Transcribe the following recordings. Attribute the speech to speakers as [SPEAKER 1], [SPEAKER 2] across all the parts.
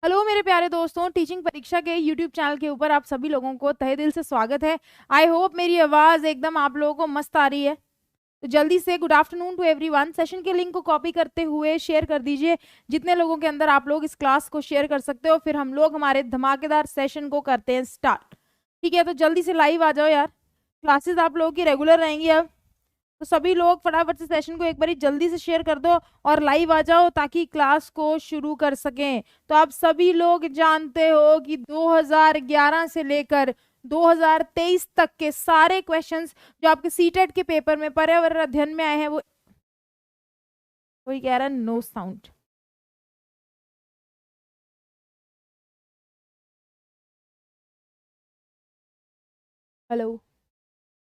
[SPEAKER 1] Hello मेरे प्यारे दोस्तों, टीचिंग परीक्षा के यूट्यूब चैनल के ऊपर आप सभी लोगों को तहे दिल से स्वागत है। आई होप मेरी आवाज़ एकदम आप लोगों को मस्त आ रही है। तो जल्दी से good afternoon to everyone. Session के लिंक को कॉपी करते हुए शेयर कर दीजिए जितने लोगों के अंदर आप लोग इस क्लास को शेयर कर सकते हो। फिर हम लोग हमारे धमाकेदार सेशन को करते हैं स्टार्ट। ठीक है, तो जल्दी से लाइव आ जाओ यार। क्लासेस आप लोगों की रेगुलर रहेंगी अब, तो सभी लोग फटाफट से सेशन को एक बारी जल्दी से शेयर कर दो और लाइव आ जाओ ताकि क्लास को शुरू कर सकें। तो आप सभी लोग जानते हो कि 2011 से लेकर 2023 तक के सारे क्वेश्चंस जो आपके सीटेट के पेपर में पर्यावरण अध्ययन में आए हैं, वो कोई कह रहा है नो साउंड। हेलो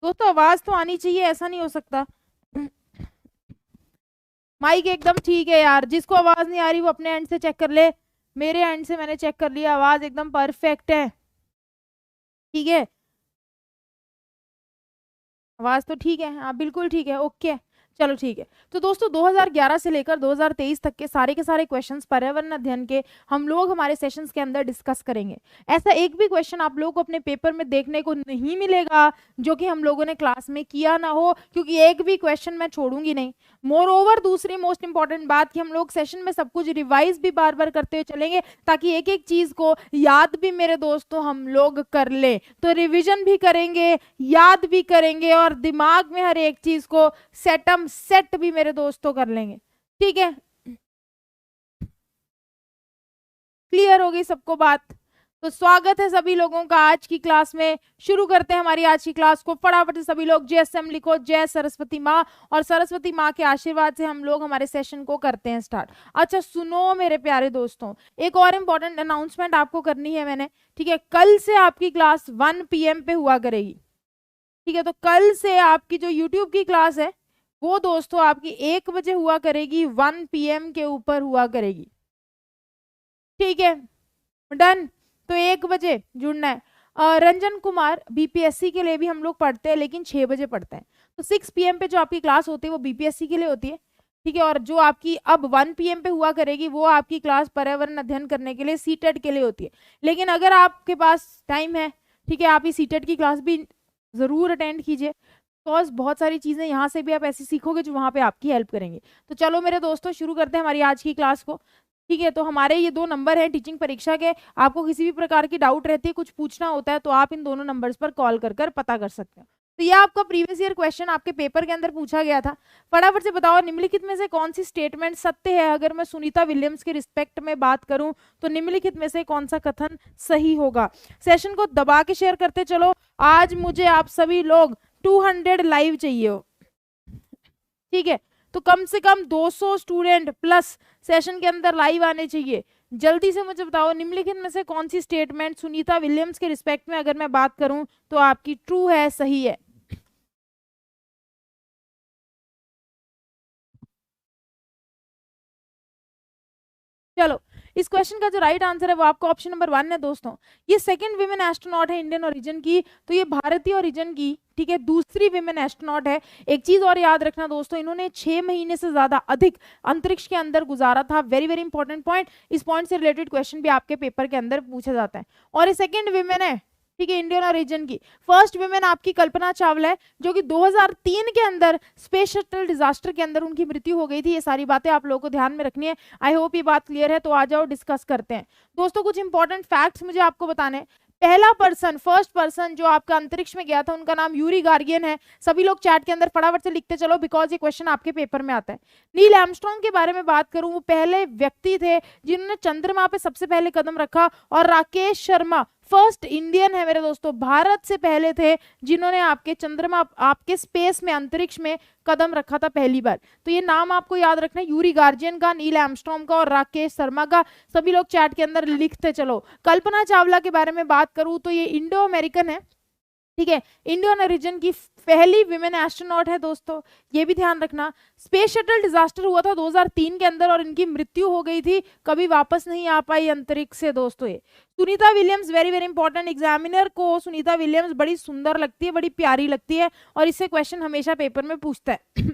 [SPEAKER 1] दोस्तों, आवाज तो आनी चाहिए, ऐसा नहीं हो सकता। माइक एकदम ठीक है यार, जिसको आवाज नहीं आ रही वो अपने एंड से चेक कर ले। मेरे एंड से मैंने चेक कर लिया, आवाज एकदम परफेक्ट है। ठीक है, आवाज तो ठीक है, हाँ बिल्कुल ठीक है, ओके चलो ठीक है। तो दोस्तों 2011 से लेकर 2023 तक के सारे क्वेश्चंस पर्यावरण अध्ययन के हम लोग हमारे सेशंस के अंदर डिस्कस करेंगे। ऐसा एक भी क्वेश्चन आप लोगों को अपने पेपर में देखने को नहीं मिलेगा जो कि हम लोगों ने क्लास में किया ना हो, क्योंकि एक भी क्वेश्चन मैं छोड़ूंगी नहीं। मोर ओवर दूसरी मोस्ट इंपॉर्टेंट बात कि हम लोग सेशन में सब कुछ रिवाइज भी बार बार करते हुए चलेंगे ताकि एक एक चीज को याद भी मेरे दोस्तों हम लोग कर ले। तो रिविजन भी करेंगे, याद भी करेंगे और दिमाग में हर एक चीज को सेट भी मेरे दोस्तों कर लेंगे। ठीक है, क्लियर हो गई सबको बात? तो स्वागत है सभी लोगों का आज की क्लास में। शुरू करते हैं हमारी आज की क्लास को। फटाफट से सभी लोग JSM लिखो, जय सरस्वती माँ, और सरस्वती माँ के आशीर्वाद से हम लोग हमारे सेशन को करते हैं स्टार्ट। अच्छा सुनो मेरे प्यारे दोस्तों, एक और इम्पोर्टेंट अनाउंसमेंट आपको करनी है मैंने। ठीक है, कल से आपकी क्लास 1 PM पे हुआ करेगी। ठीक है, तो कल से आपकी जो यूट्यूब की क्लास है वो दोस्तों आपकी 1 बजे हुआ करेगी, 1 PM के ऊपर हुआ करेगी। ठीक है, डन। तो 1 बजे जुड़ना है। रंजन कुमार, BPSC के लिए भी हम लोग पढ़ते हैं लेकिन 6 बजे पढ़ते हैं। तो 6 PM पे जो आपकी क्लास होती है वो BPSC के लिए होती है। ठीक है, और जो आपकी अब 1 PM पे हुआ करेगी वो आपकी क्लास पर्यावरण अध्ययन करने के लिए सीटेट के लिए होती है। लेकिन अगर आपके पास टाइम है, ठीक है, आप इस सीटेट की क्लास भी जरूर अटेंड कीजिए, बिकॉज बहुत सारी चीजें यहाँ से भी आप ऐसी सीखोगे जो वहाँ पे आपकी हेल्प करेंगे। तो चलो मेरे दोस्तों शुरू करते हैं हमारी आज की क्लास को। ठीक है, तो हमारे ये 2 नंबर हैं टीचिंग परीक्षा के। आपको किसी भी प्रकार की डाउट रहती है, कुछ पूछना होता है, तो आप इन दोनों नंबर्स पर कॉल कर पता कर सकते हो। तो ये आपका प्रीवियस ईयर क्वेश्चन आपके पेपर के अंदर पूछा गया था। फटाफट से बताओ निम्नलिखित में से कौन सी स्टेटमेंट सत्य है। अगर मैं सुनीता विलियम्स के रिस्पेक्ट में बात करूं तो निम्नलिखित में से कौन सा कथन सही होगा। सेशन को दबा के शेयर करते चलो। आज मुझे आप सभी लोग 200 लाइव चाहिए हो। ठीक है, तो कम से कम 200 स्टूडेंट प्लस सेशन के अंदर लाइव आने चाहिए। जल्दी से मुझे बताओ निम्नलिखित में से कौन सी स्टेटमेंट सुनीता विलियम्स के रिस्पेक्ट में अगर मैं बात करूं तो आपकी ट्रू है, सही है। चलो, इस क्वेश्चन का जो राइट आंसर है वो आपका ऑप्शन नंबर 1 है दोस्तों। ये सेकंड विमेन एस्ट्रोनॉट है इंडियन ओरिजिन की, तो ये भारतीय ओरिजिन की, ठीक है, दूसरी विमेन एस्ट्रोनॉट है। एक चीज और याद रखना दोस्तों, इन्होंने 6 महीने से ज्यादा अधिक अंतरिक्ष के अंदर गुजारा था। Very very important point. इस पॉइंट से रिलेटेड क्वेश्चन भी आपके पेपर के अंदर पूछा जाता है। और ये सेकंड विमेन है, ठीक है, इंडियन ओरिजिन की। फर्स्ट विमेन आपकी कल्पना चावला है जो कि 2003 के अंदर स्पेस शटल डिजास्टर के अंदर उनकी मृत्यु हो गई थी। ये सारी बातें आप लोगों को ध्यान में रखनी है। आई होप ये बात क्लियर है। तो आ जाओ डिस्कस करते हैं दोस्तों। कुछ इंपॉर्टेंट फैक्ट्स मुझे आपको बताने हैं। पहला पर्सन, फर्स्ट पर्सन जो आपका अंतरिक्ष में गया था उनका नाम यूरी गार्गियन है। सभी लोग चैट के अंदर फटाफट से लिखते चलो बिकॉज ये क्वेश्चन आपके पेपर में आता है। नील आर्मस्ट्रांग के बारे में बात करूं, वो पहले व्यक्ति थे जिन्होंने चंद्रमा पे सबसे पहले कदम रखा। और राकेश शर्मा फर्स्ट इंडियन है मेरे दोस्तों, भारत से पहले थे जिन्होंने आपके चंद्रमा, आपके स्पेस में, अंतरिक्ष में कदम रखा था पहली बार। तो ये नाम आपको याद रखना है, यूरी गार्जियन का, नील आर्मस्ट्रांग का और राकेश शर्मा का। सभी लोग चैट के अंदर लिखते चलो। कल्पना चावला के बारे में बात करूं तो ये इंडो अमेरिकन है, ठीक है, इंडियन ओरिजिन की पहली विमेन एस्ट्रोनॉट है दोस्तों, ये भी ध्यान रखना। स्पेस शटल डिजास्टर हुआ था 2003 के अंदर और इनकी मृत्यु हो गई थी, कभी वापस नहीं आ पाई अंतरिक्ष से दोस्तों। ये Sunita Williams, very very important, examiner को सुनीता विलियम्स बड़ी सुंदर लगती है, बड़ी प्यारी लगती है और इससे क्वेश्चन हमेशा पेपर में पूछता है।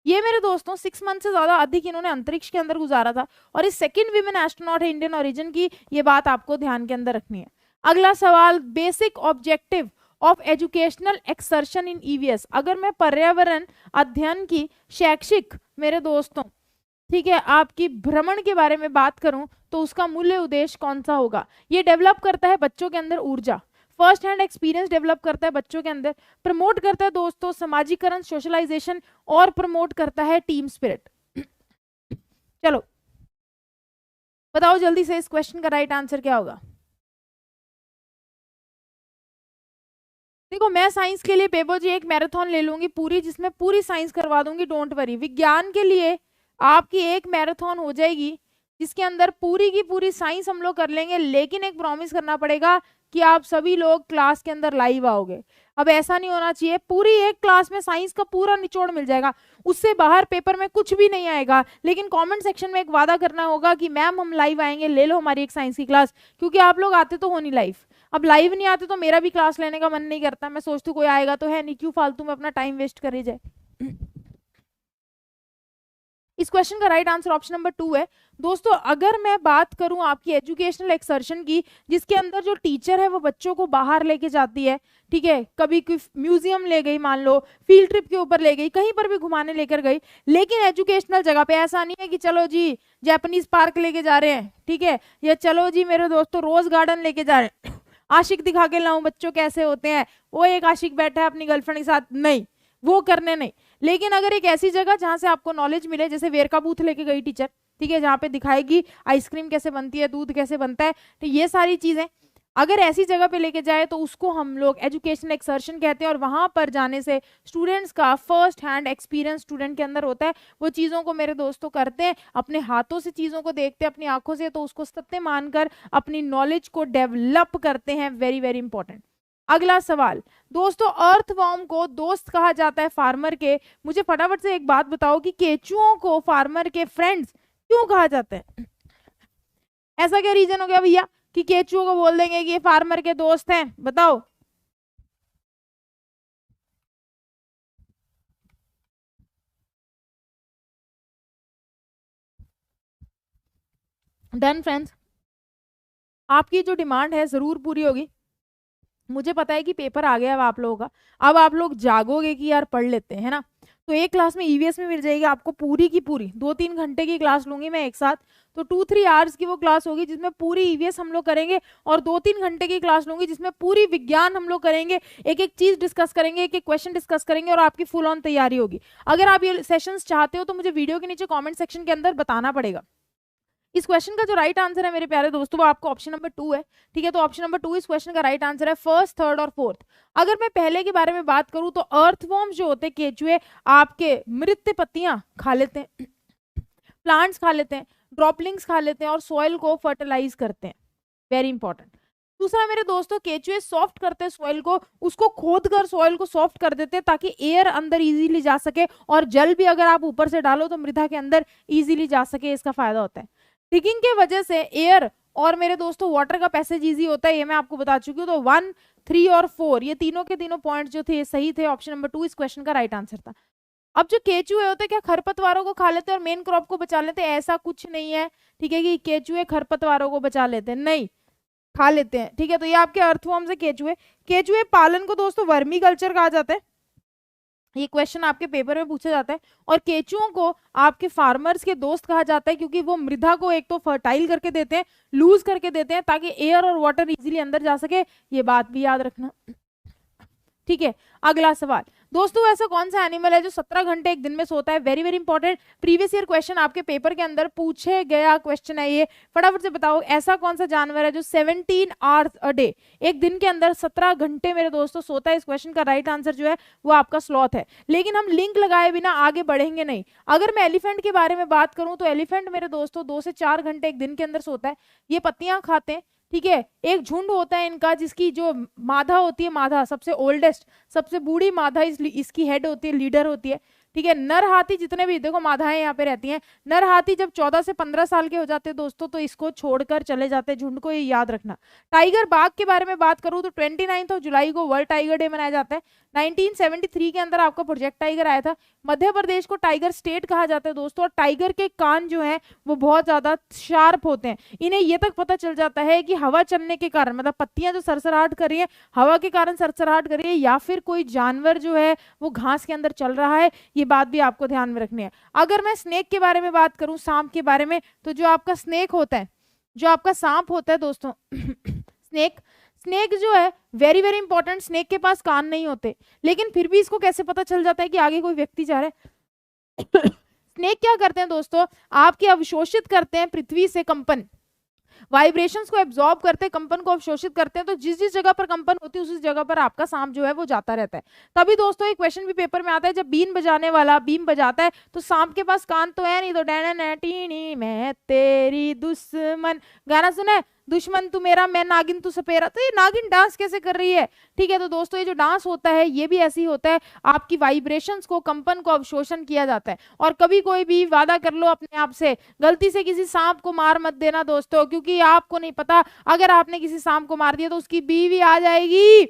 [SPEAKER 1] ये मेरे दोस्तों 6 मंथ से ज्यादा अधिक इन्होंने अंतरिक्ष के अंदर गुजारा था और ये सेकंड विमेन एस्ट्रोनॉट है इंडियन ओरिजिन की, ये बात आपको ध्यान के अंदर रखनी है। अगला सवाल, basic objective of educational exertion in EVS. अगर मैं पर्यावरण अध्ययन की शैक्षिक मेरे दोस्तों, ठीक है, आपकी भ्रमण के बारे में बात करूं तो उसका मूल्य उद्देश्य कौन सा होगा? ये डेवलप करता है बच्चों के अंदर ऊर्जा, फर्स्ट हैंड एक्सपीरियंस डेवलप करता है बच्चों के अंदर, प्रमोट करता है दोस्तों समाजीकरण, सोशलाइजेशन, और प्रमोट करता है टीम स्पिरिट। चलो बताओ जल्दी से इस क्वेश्चन का राइट आंसर क्या होगा? देखो मैं साइंस के लिए पेपर जी एक मैराथन ले लूंगी पूरी, जिसमें पूरी साइंस करवा दूंगी, डोंट वरी। विज्ञान के लिए आपकी एक मैराथन हो जाएगी जिसके अंदर पूरी की पूरी साइंस हम लोग कर लेंगे, लेकिन एक प्रॉमिस करना पड़ेगा कि आप सभी लोग क्लास के अंदर लाइव आओगे। अब ऐसा नहीं होना चाहिए पूरी एक क्लास में साइंस का पूरा निचोड़ मिल जाएगा, उससे बाहर पेपर में कुछ भी नहीं आएगा, लेकिन कमेंट सेक्शन में एक वादा करना होगा कि मैम हम लाइव आएंगे, ले लो हमारी एक साइंस की क्लास, क्योंकि आप लोग आते तो हो नहीं लाइव। अब लाइव नहीं आते तो मेरा भी क्लास लेने का मन नहीं करता, मैं सोचती हूँ कोई आएगा तो है नहीं, क्यों फालतू में अपना टाइम वेस्ट करे जाए। इस क्वेश्चन का राइट आंसर ऑप्शन नंबर 2 है। दोस्तों अगर मैं बात करूं आपकी एजुकेशनल एक्सर्शन की, जिसके अंदर जो टीचर है वो बच्चों को बाहर लेके जाती है, ठीक है, कभी कोई म्यूजियम ले गई, मान लो फील्ड ट्रिप के ऊपर ले गई, कहीं पर भी घुमाने लेकर गई, लेकिन एजुकेशनल जगह पे ऐसा नहीं है कि चलो जी जापानीज पार्क लेके जा रहे हैं, ठीक है, या चलो जी मेरे दोस्तों रोज गार्डन लेके जा रहे हैं, आशिक दिखा के लाऊं बच्चों कैसे होते हैं, वो एक आशिक बैठा है अपनी गर्लफ्रेंड के साथ, नहीं वो करने नहीं। लेकिन अगर एक ऐसी जगह जहां से आपको नॉलेज मिले, जैसे वेरका बूथ लेके गई टीचर, ठीक है, जहां पे दिखाएगी आइसक्रीम कैसे बनती है, दूध कैसे बनता है, तो ये सारी चीजें अगर ऐसी जगह पे लेके जाए तो उसको हम लोग एजुकेशनल एक्सर्शन कहते हैं। और वहां पर जाने से स्टूडेंट्स का फर्स्ट हैंड एक्सपीरियंस स्टूडेंट के अंदर होता है, वो चीजों को मेरे दोस्तों करते हैं, अपने हाथों से चीजों को देखते हैं, अपनी आंखों से, तो उसको सत्य मानकर अपनी नॉलेज को डेवलप करते हैं। Very very important. अगला सवाल दोस्तों, अर्थवॉर्म को दोस्त कहा जाता है फार्मर के। मुझे फटाफट से एक बात बताओ कि केचुओं को फार्मर के फ्रेंड्स क्यों कहा जाता है? ऐसा क्या रीजन हो गया भैया कि केचुओं को बोल देंगे कि ये फार्मर के दोस्त हैं? बताओ। डन फ्रेंड्स, आपकी जो डिमांड है जरूर पूरी होगी। मुझे पता है कि पेपर आ गया अब आप लोगों का, अब आप लोग जागोगे कि यार पढ़ लेते हैं, है ना? तो एक क्लास में ईवीएस में मिल जाएगी आपको पूरी की पूरी, 2-3 घंटे की क्लास लूंगी मैं एक साथ, तो 2-3 आवर्स की वो क्लास होगी जिसमें पूरी ईवीएस हम लोग करेंगे, और 2-3 घंटे की क्लास लूंगी जिसमें पूरी विज्ञान हम लोग करेंगे, एक एक चीज डिस्कस करेंगे, एक एक क्वेश्चन डिस्कस करेंगे, और आपकी फुल ऑन तैयारी होगी। अगर आप ये सेशंस चाहते हो तो मुझे वीडियो के नीचे कॉमेंट सेक्शन के अंदर बताना पड़ेगा। इस क्वेश्चन का जो राइट आंसर है मेरे प्यारे दोस्तों, वो आपको ऑप्शन नंबर 2 है, ठीक है। तो ऑप्शन नंबर 2 इस क्वेश्चन का राइट आंसर है, फर्स्ट, थर्ड और फोर्थ। अगर मैं पहले के बारे में बात करूं तो अर्थवॉर्म्स जो होते हैं केचुए, आपके मृत पत्तियां खा लेते हैं, प्लांट्स खा लेते हैं, ड्रॉपलिंग्स खा लेते हैं, और सॉइल को फर्टिलाइज करते हैं। Very important. दूसरा मेरे दोस्तों, केचुए सॉफ्ट करते हैं सॉइल को, उसको खोद कर सॉइल को सॉफ्ट कर देते हैं ताकि एयर अंदर इजीली जा सके, और जल भी अगर आप ऊपर से डालो तो मृदा के अंदर इजीली जा सके, इसका फायदा होता है। डिगिंग के वजह से एयर और मेरे दोस्तों वाटर का पैसेज इजी होता है, ये मैं आपको बता चुकी हूँ। तो 1, 3 और 4 ये तीनों के तीनों पॉइंट जो थे सही थे, ऑप्शन नंबर 2 इस क्वेश्चन का राइट आंसर था। अब जो केचुए होते हैं क्या खरपतवारों को खा लेते हैं और मेन क्रॉप को बचा लेते हैं? ऐसा कुछ नहीं है, ठीक है, कि केचुए खरपतवारों को बचा लेते हैं, नहीं, खा लेते हैं, ठीक है। तो ये आपके अर्थवॉर्म से केचुए। केचुए पालन को दोस्तों वर्मी कल्चर कहा जाता है, ये क्वेश्चन आपके पेपर में पूछा जाता है। और केचुओं को आपके फार्मर्स के दोस्त कहा जाता है, क्योंकि वो मृदा को एक तो फर्टाइल करके देते हैं, लूज करके देते हैं, ताकि एयर और वाटर इजीली अंदर जा सके, ये बात भी याद रखना, ठीक है। अगला सवाल दोस्तों, ऐसा कौन सा एनिमल है जो 17 घंटे एक दिन में सोता है? Very very important, previous year question आपके पेपर के अंदर पूछे गया क्वेश्चन है ये, फटाफट से बताओ ऐसा कौन सा जानवर है जो 17 आवर्स अ डे, एक दिन के अंदर 17 घंटे मेरे दोस्तों सोता है? इस क्वेश्चन का राइट आंसर जो है वो आपका स्लॉथ है। लेकिन हम लिंक लगाए बिना आगे बढ़ेंगे नहीं। अगर मैं एलिफेंट के बारे में बात करूं तो एलिफेंट मेरे दोस्तों 2 से 4 घंटे एक दिन के अंदर सोता है। ये पत्तियां खाते हैं, ठीक है। एक झुंड होता है इनका, जिसकी जो मादा होती है, मादा सबसे ओल्डेस्ट, सबसे बूढ़ी मादा इसकी हेड होती है, लीडर होती है, ठीक है। नर हाथी जितने भी, देखो माधाएं यहाँ पे रहती हैं, नर हाथी जब 14 से 15 साल के हो जाते हैं दोस्तों तो इसको छोड़कर चले जाते हैं झुंड को, ये याद रखना। टाइगर बाघ के बारे में बात करूं तो 29 जुलाई को वर्ल्ड टाइगर डे मनाया जाता है। 1973 के अंदर आपका प्रोजेक्ट टाइगर आया था। मध्य प्रदेश को टाइगर स्टेट कहा जाता है दोस्तों, और टाइगर के कान जो है वो बहुत ज्यादा शार्प होते हैं। इन्हें ये तक पता चल जाता है कि हवा चलने के कारण, मतलब पत्तियां जो सरसराहट कर रही है हवा के कारण सरसराहट कर रही है, या फिर कोई जानवर जो है वो घास के अंदर चल रहा है, ये बात भी आपको ध्यान में रखनी है। अगर मैं स्नेक के बारे में बात करूं, सांप के बारे में, तो जो आपका स्नेक होता है, जो आपका सांप होता है दोस्तों स्नेक, स्नेक जो है वेरी वेरी इंपॉर्टेंट, स्नेक के पास कान नहीं होते, लेकिन फिर भी इसको कैसे पता चल जाता है कि आगे कोई व्यक्ति जा रहा है स्नेक क्या करते हैं दोस्तों, आपके अवशोषित करते हैं पृथ्वी से कंपन, वाइब्रेशंस को एब्जॉर्ब करते हैं, कंपन को अवशोषित करते हैं, तो जिस जिस जगह पर कंपन होती है उस जगह पर आपका सांप जो है वो जाता रहता है। तभी दोस्तों एक क्वेश्चन भी पेपर में आता है, जब बीन बजाने वाला बीन बजाता है तो सांप के पास कान तो है नहीं, तो डैना टीनी मैं तेरी दुश्मन, गाना सुना है, दुश्मन तू मेरा मैं नागिन तू सपेरा, तो ये नागिन डांस कैसे कर रही है, ठीक है। तो दोस्तों ये जो डांस होता है ये भी ऐसे ही होता है, आपकी वाइब्रेशंस को, कंपन को अवशोषण किया जाता है। और कभी कोई भी वादा कर लो अपने आप से, गलती से किसी सांप को मार मत देना दोस्तों, क्योंकि आपको नहीं पता अगर आपने किसी सांप को मार दिया तो उसकी बीवी आ जाएगी,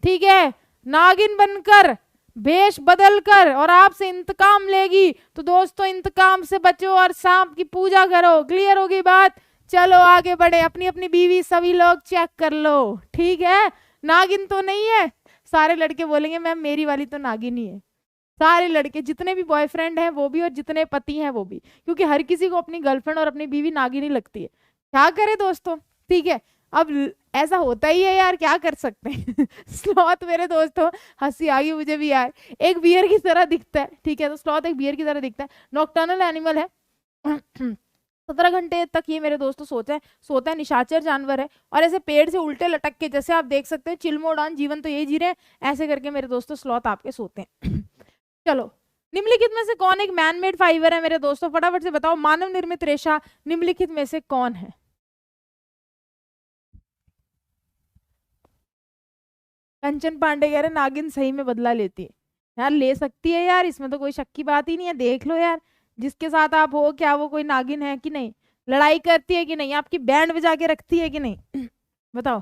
[SPEAKER 1] ठीक है, नागिन बनकर, भेष बदल कर, और आपसे इंतकाम लेगी। तो दोस्तों इंतकाम से बचो और सांप की पूजा करो। क्लियर होगी बात? चलो आगे बढ़े, अपनी अपनी बीवी सभी लोग चेक कर लो, ठीक है। नागिन तो नहीं है, सारे लड़के बोलेंगे मैम मेरी वाली तो नागिन ही है, सारे लड़के जितने भी बॉयफ्रेंड हैं वो भी और जितने पति हैं वो भी, क्योंकि हर किसी को अपनी गर्लफ्रेंड और अपनी बीवी नागिन ही लगती है। क्या करे दोस्तों, ठीक है। अब ऐसा होता ही है यार, क्या कर सकते हैं स्लॉथ मेरे दोस्तों, हंसी आ गई मुझे भी यार, एक बियर की तरह दिखता है, ठीक है। तो स्लॉथ एक बियर की तरह दिखता है, नॉकटर्नल एनिमल है 17 घंटे तक ये मेरे दोस्तों सोता है, निशाचर जानवर है, और ऐसे पेड़ से उल्टे लटक के, जैसे आप देख सकते हैं चिलमोडान जीवन तो यही जी रहे हैं, ऐसे करके मेरे दोस्तों स्लॉथ आपके सोते हैं चलो, निम्नलिखित में से कौन एक मैन मेड फाइबर है मेरे दोस्तों, फटाफट से बताओ, मानव निर्मित रेशा निम्नलिखित में से कौन है? कंचन पांडे कह रहे नागिन सही में बदला लेती है, यार ले सकती है यार, इसमें तो कोई शक की बात ही नहीं है। देख लो यार जिसके साथ आप हो, क्या वो कोई नागिन है कि नहीं, लड़ाई करती है कि नहीं, आपकी बैंड बजा के रखती है कि नहीं बताओ।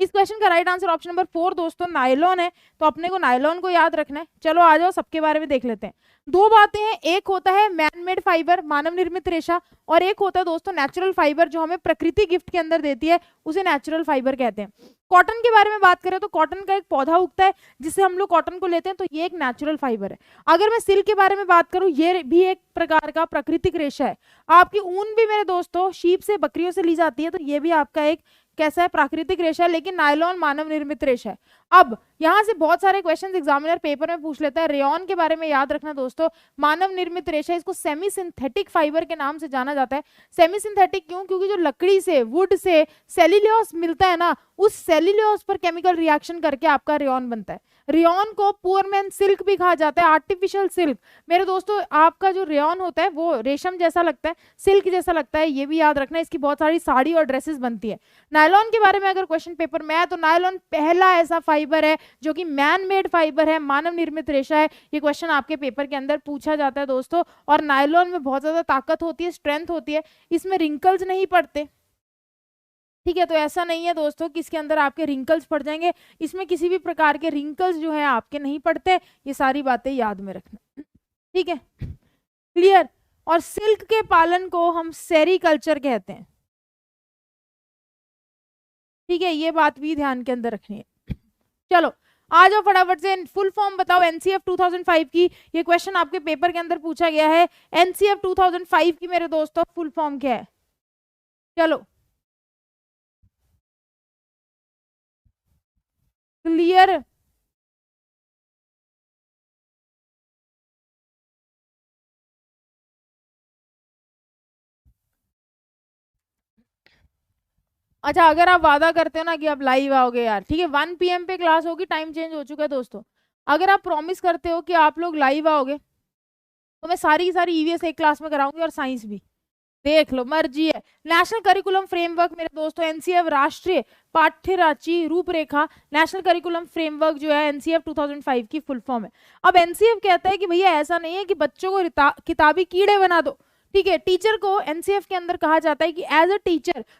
[SPEAKER 1] इस क्वेश्चन का राइट आंसर ऑप्शन नंबर 4 दोस्तों नायलॉन है, तो अपने को नायलॉन को याद रखना है। चलो आ जाओ सबके बारे में देख लेते हैं। दो बातें हैं, एक होता है मैन मेड फाइबर मानव निर्मित रेशा, और एक होता है दोस्तों नेचुरल फाइबर जो हमें प्रकृति गिफ्ट के अंदर देती है, उसे नेचुरल फाइबर कहते हैं। कॉटन के बारे में बात करें तो कॉटन का एक पौधा उगता है जिससे हम लोग कॉटन को लेते हैं, तो ये एक नेचुरल फाइबर है। अगर मैं सिल्क के बारे में बात करूं, ये भी एक प्रकार का प्राकृतिक रेशा है। आपकी ऊन भी मेरे दोस्तों शीप से, बकरियों से ली जाती है, तो ये भी आपका एक कैसा है, प्राकृतिक रेशा, लेकिन नायलॉन मानव निर्मित रेशा है। अब यहां से बहुत सारे क्वेश्चंस एग्जामिनर पेपर में पूछ लेता है। रेयॉन के बारे में याद रखना दोस्तों, मानव निर्मित रेशा, इसको सेमी सिंथेटिक फाइबर के नाम से जाना जाता है। सेमी सिंथेटिक क्यों? क्योंकि जो लकड़ी से, वुड से सेल्यूलोज मिलता है ना, उस सेल्यूलोज पर केमिकल रिएक्शन करके आपका रेयॉन बनता है। रेयॉन को पुअर मैन सिल्क भी कहा जाता है, आर्टिफिशियल सिल्क। मेरे दोस्तों आपका जो रेयॉन होता है वो रेशम जैसा लगता है, सिल्क जैसा लगता है, ये भी याद रखना। इसकी बहुत सारी साड़ी और ड्रेसेस बनती है। नायलॉन के बारे में अगर क्वेश्चन पेपर में है तो नायलॉन पहला ऐसा फाइबर है जो कि मैन मेड फाइबर है, मानव निर्मित रेशा है। ये क्वेश्चन आपके पेपर के अंदर पूछा जाता है दोस्तों। और नायलॉन में बहुत ज्यादा ताकत होती है, स्ट्रेंथ होती है, इसमें रिंकल्स नहीं पड़ते, ठीक है। तो ऐसा नहीं है दोस्तों कि इसके अंदर आपके रिंकल्स पड़ जाएंगे, इसमें किसी भी प्रकार के रिंकल्स जो है आपके नहीं पड़ते। ये सारी बातें याद में रखना, ठीक है, क्लियर। और सिल्क के पालन को हम सेरीकल्चर कहते हैं, ठीक है, ये बात भी ध्यान के अंदर रखनी है। चलो आ जाओ फटाफट से, फुल फॉर्म बताओ एनसीएफ 2005 की। ये क्वेश्चन आपके पेपर के अंदर पूछा गया है। एनसीएफ 2005 की मेरे दोस्तों फुल फॉर्म क्या है? चलो क्लियर, अच्छा अगर आप वादा करते हो ना कि आप लाइव आओगे यार, ठीक है, 1 PM पे क्लास होगी, टाइम चेंज हो चुका है दोस्तों। अगर आप प्रॉमिस करते हो कि आप लोग लाइव आओगे तो मैं सारी की सारी ईवीएस एक क्लास में कराऊंगी और साइंस भी, देख लो, मर्जी है। नेशनल करिकुलम फ्रेमवर्क मेरे दोस्तों, एनसीएफ राष्ट्रीय पाठ्यराची रूपरेखा, नेशनल करिकुलम फ्रेमवर्क जो है एनसीएफ 2005 की फुल फॉर्म है। अब एनसीएफ कहता है कि भैया ऐसा नहीं है कि बच्चों को किताबी कीड़े बना दो, ठीक है। टीचर को एनसीएफ के अंदर कहा जाता है कि एज अ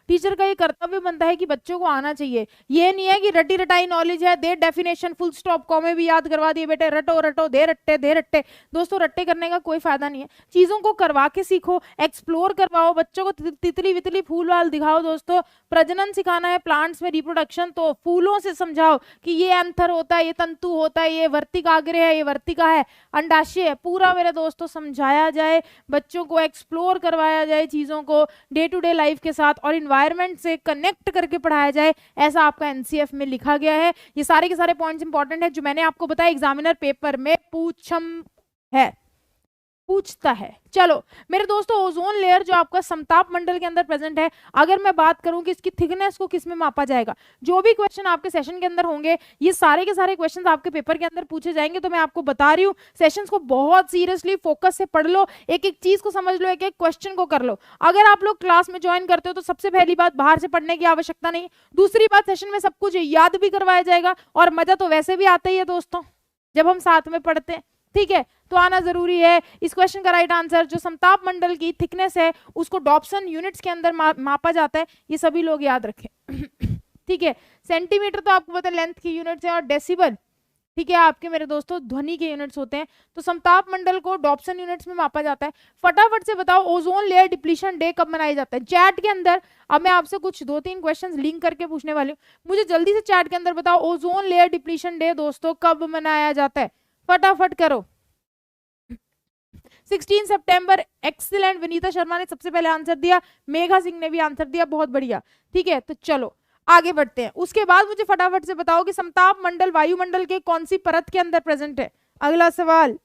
[SPEAKER 1] टीचर का ये कर्तव्य बनता है कि बच्चों को आना चाहिए। ये नहीं है कि रटी रटाई नॉलेज है, दे डेफिनेशन फुल स्टॉप कॉमे भी याद करवा दिए बेटे, रटो रटो दे रट्टे। दोस्तों रट्टे करने का कोई फायदा नहीं है, चीजों को करवा के सीखो, एक्सप्लोर करवाओ, बच्चों को तितली वितली फूल वाल दिखाओ। दोस्तों प्रजनन सिखाना है, प्लांट्स में रिप्रोडक्शन, तो फूलों से समझाओ कि ये एंथर होता है, ये तंतु होता है, ये वर्तिकाग्र है, ये वर्तिका है, अंडाशय है, पूरा मेरे दोस्तों समझाया जाए, बच्चों को एक्सप्लोर करवाया जाए चीजों को डे टू डे लाइफ के साथ, और इन्वायरमेंट से कनेक्ट करके पढ़ाया जाए, ऐसा आपका एनसीएफ में लिखा गया है। ये सारे के सारे पॉइंट्स इंपॉर्टेंट है जो मैंने आपको बताया, एग्जामिनर पेपर में पूछता है। चलो मेरे दोस्तों, ओजोन लेयर जो आपका समताप मंडल के अंदर प्रेजेंट है, अगर मैं बात करूं कि इसकी थिकनेस को किस में मापा जाएगा, जो भी क्वेश्चन आपके सेशन के अंदर होंगे, ये सारे के सारे क्वेश्चन आपके पेपर के अंदर पूछे जाएंगे। तो मैं आपको बता रही हूँ, सेशंस को बहुत सीरियसली फोकस से पढ़ लो, एक एक चीज को समझ लो, एक एक क्वेश्चन को कर लो। अगर आप लोग क्लास में ज्वाइन करते हो तो सबसे पहली बात, बाहर से पढ़ने की आवश्यकता नहीं। दूसरी बात, सेशन में सब कुछ याद भी करवाया जाएगा, और मजा तो वैसे भी आता ही है दोस्तों जब हम साथ में पढ़ते हैं, ठीक है। तो आना जरूरी है। इस क्वेश्चन का राइट आंसर, जो समताप मंडल की थिकनेस है उसको डॉप्सन यूनिट्स के अंदर मापा जाता है, ये सभी लोग याद रखें। ठीक है, सेंटीमीटर तो आपको पता है लेंथ की यूनिट्स है, और डेसिबल, ठीक है, आपके मेरे दोस्तों ध्वनि के यूनिट्स होते हैं। तो समताप मंडल को डॉप्सन यूनिट्स में मापा जाता है। फटाफट से बताओ, ओजोन लेयर डिप्लीशन डे कब मनाया जाता है चैट के अंदर। अब मैं आपसे कुछ 2-3 क्वेश्चंस लिंक करके पूछने वाली हूँ, मुझे जल्दी से चैट के अंदर बताओ, ओजोन लेयर डिप्लीशन डे दोस्तों कब मनाया जाता है, फटाफट करो। 16 सितंबर। एक्सीलेंट, विनीता शर्मा ने सबसे पहले आंसर दिया, मेघा सिंह ने भी आंसर दिया, बहुत बढ़िया। ठीक है, तो चलो आगे बढ़ते हैं। उसके बाद मुझे फटाफट से बताओ कि समताप मंडल वायुमंडल के कौन सी परत के अंदर प्रेजेंट है। अगला सवाल,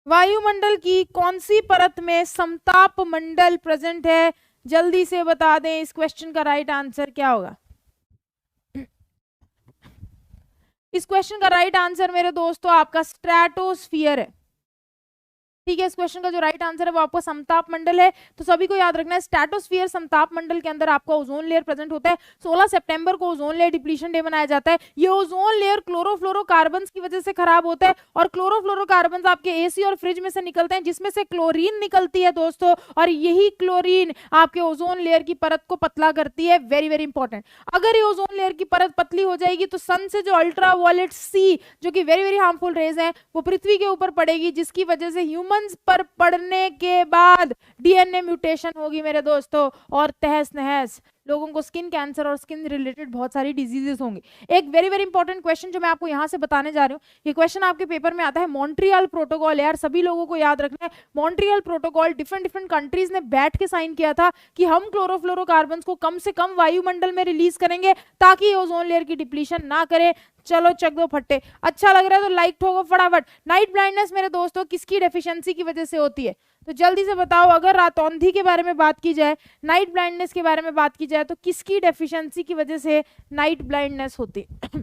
[SPEAKER 1] वायुमंडल की कौन सी परत में समताप मंडल प्रेजेंट है, जल्दी से बता दें। इस क्वेश्चन का राइट आंसर क्या होगा? इस क्वेश्चन का राइट आंसर मेरे दोस्तों आपका स्ट्रेटोस्फियर है। ठीक है, इस क्वेश्चन का जो राइट आंसर है वो आपका समताप मंडल है। तो सभी को याद रखना है, स्ट्रेटोस्फियर समताप मंडल के अंदर आपका ओजोन लेयर प्रेजेंट होता है। 16 सितंबर को ओजोन लेयर डिप्लीशन डे मनाया जाता है। ये ओजोन लेयर क्लोरोफ्लोरोकार्बन्स की वजह से खराब होता है, और क्लोरोफ्लोरोकार्बन्स आपके एसी और फ्रिज में से निकलते हैं, जिसमें से क्लोरीन निकलती है दोस्तों, और यही क्लोरीन आपके ओजोन लेयर की परत को पतला करती है। Very very important. अगर ये ओजोन लेयर की परत पतली हो जाएगी तो सन से जो अल्ट्रा वायलेट सी, जो कि वेरी वेरी हार्मफुल रेज है, वो पृथ्वी के ऊपर पड़ेगी, जिसकी वजह से ह्यूमन पर पड़ने के बाद डीएनए म्यूटेशन होगी मेरे दोस्तों, और तहस नहस लोगों को स्किन कैंसर और स्किन रिलेटेड बहुत सारी डिजीजेस होंगी। एक वेरी वेरी इंपॉर्टेंट क्वेश्चन जो मैं आपको यहां से बताने जा रही हूँ, ये क्वेश्चन आपके पेपर में आता है, मॉन्ट्रियल प्रोटोकॉल। यार सभी लोगों को याद रखना है, Montreal protocol different different countries ने बैठ के साइन किया था कि हम क्लोरोफ्लोरोकार्बन्स को कम से कम वायुमंडल में रिलीज करेंगे ताकि ओजोन लेयर की डिप्लीशन ना करे। चलो चक दो फट्टे, अच्छा लग रहा है तो लाइक ठोको फटाफट। नाइट ब्लाइंडनेस मेरे दोस्तों किसकी डेफिशिएंसी की वजह से होती है, तो जल्दी से बताओ। अगर रातौंधी के बारे में बात की जाए, नाइट ब्लाइंडनेस के बारे में बात की जाए, तो किसकी डेफिशिएंसी की वजह से नाइट ब्लाइंडनेस होती है?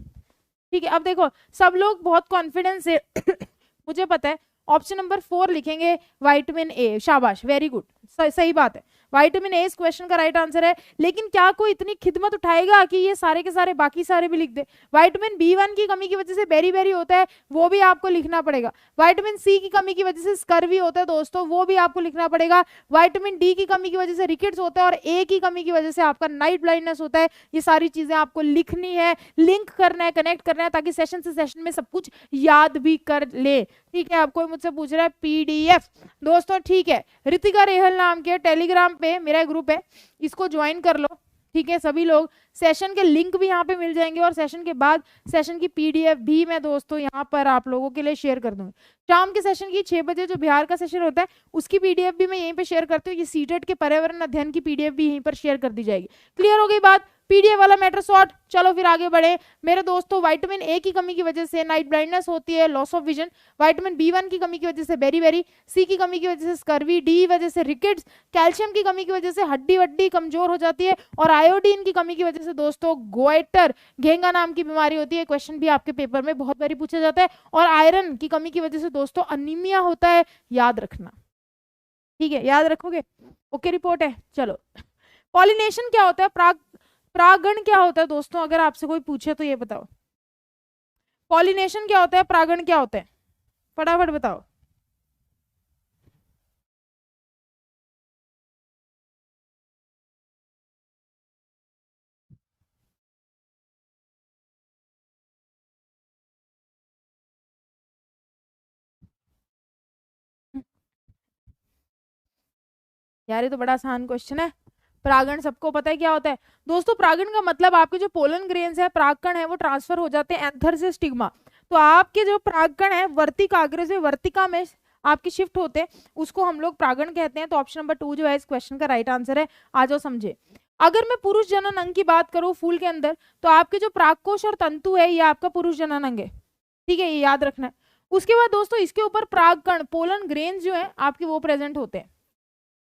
[SPEAKER 1] ठीक है, अब देखो सब लोग बहुत कॉन्फिडेंस से मुझे पता है ऑप्शन नंबर 4 लिखेंगे, विटामिन ए। शाबाश, वेरी गुड, सही बात है, विटामिन ए इस क्वेश्चन का राइट आंसर है। लेकिन क्या कोई इतनी खिदमत उठाएगा कि ये सारे के सारे बाकी सारे भी लिख दे? विटामिन बी1 की कमी की वजह से बेरी बेरी होता है, वो भी आपको लिखना पड़ेगा। विटामिन सी की कमी की वजह से स्कर्वी होता है दोस्तों, वो भी आपको लिखना पड़ेगा। विटामिन डी की कमी की वजह से रिकेट्स होता है, और ए की कमी की वजह से आपका नाइट ब्लाइंडनेस होता है। ये सारी चीजें आपको लिखनी है, लिंक करना है, कनेक्ट करना है, ताकि सेशन से सेशन में सब कुछ याद भी कर ले। ठीक है, आपको मुझसे पूछ रहा है पीडीएफ दोस्तों, ठीक है, रितिका रेहल नाम के टेलीग्राम पे मेरा ग्रुप है, इसको ज्वाइन कर लो। ठीक है, सभी लोग, सेशन के लिंक भी यहाँ पे मिल जाएंगे, और सेशन के बाद सेशन की पीडीएफ भी मैं दोस्तों यहाँ पर आप लोगों के लिए शेयर कर दूंगी। शाम के सेशन की 6 बजे जो बिहार का सेशन होता है उसकी पीडीएफ भी मैं यहीं पे शेयर करती हूँ। ये सीटेट के पर्यावरण अध्ययन की पीडीएफ भी यहीं पर शेयर कर दी जाएगी। क्लियर हो गई बात? पीडीएफ वाला मैटर शॉर्ट। चलो फिर आगे बढ़े मेरे दोस्तों। विटामिन ए की कमी की वजह से नाइट ब्लाइंडनेस होती है, loss of vision. Vitamin B1 की कमी की वजह से बेरी बेरी, सी की कमी की वजह से स्कर्वी, डी की वजह से रिकेट्स, कैल्शियम की कमी की वजह से हड्डी वड्डी कमजोर हो जाती है, और आयोडीन की कमी की वजह से दोस्तों गोइटर, घेंगा नाम की बीमारी होती है। क्वेश्चन भी आपके पेपर में बहुत बारी पूछा जाता है। और आयरन की कमी की वजह से दोस्तों अनीमिया होता है, याद रखना। ठीक है, याद रखोगे? ओके, रिपोर्ट है। चलो, पॉलिनेशन क्या होता है, परागण क्या होता है दोस्तों, अगर आपसे कोई पूछे तो ये बताओ, पॉलिनेशन क्या होता है, परागण क्या होता है, फटाफट बताओ। यार ये तो बड़ा आसान क्वेश्चन है। परागण सबको पता है क्या होता है दोस्तों। परागण का मतलब आपके जो पोलन ग्रेन्स है, परागकण है, वो ट्रांसफर हो जाते हैं एंथर से स्टिग्मा। तो आपके जो परागकण है वर्तिकाग्र से वर्तिका में आपकी शिफ्ट होते हैं, उसको हम लोग परागण कहते हैं। तो ऑप्शन नंबर 2 जो है इस क्वेश्चन का राइट आंसर है। आ जाओ समझे। अगर मैं पुरुष जनन अंग की बात करूं फूल के अंदर, तो आपके जो परागकोश और तंतु है ये आपका पुरुष जनन अंग है। ठीक है, ये याद रखना है। उसके बाद दोस्तों इसके ऊपर परागकण पोलन ग्रेन्स जो है आपके वो प्रेजेंट होते हैं।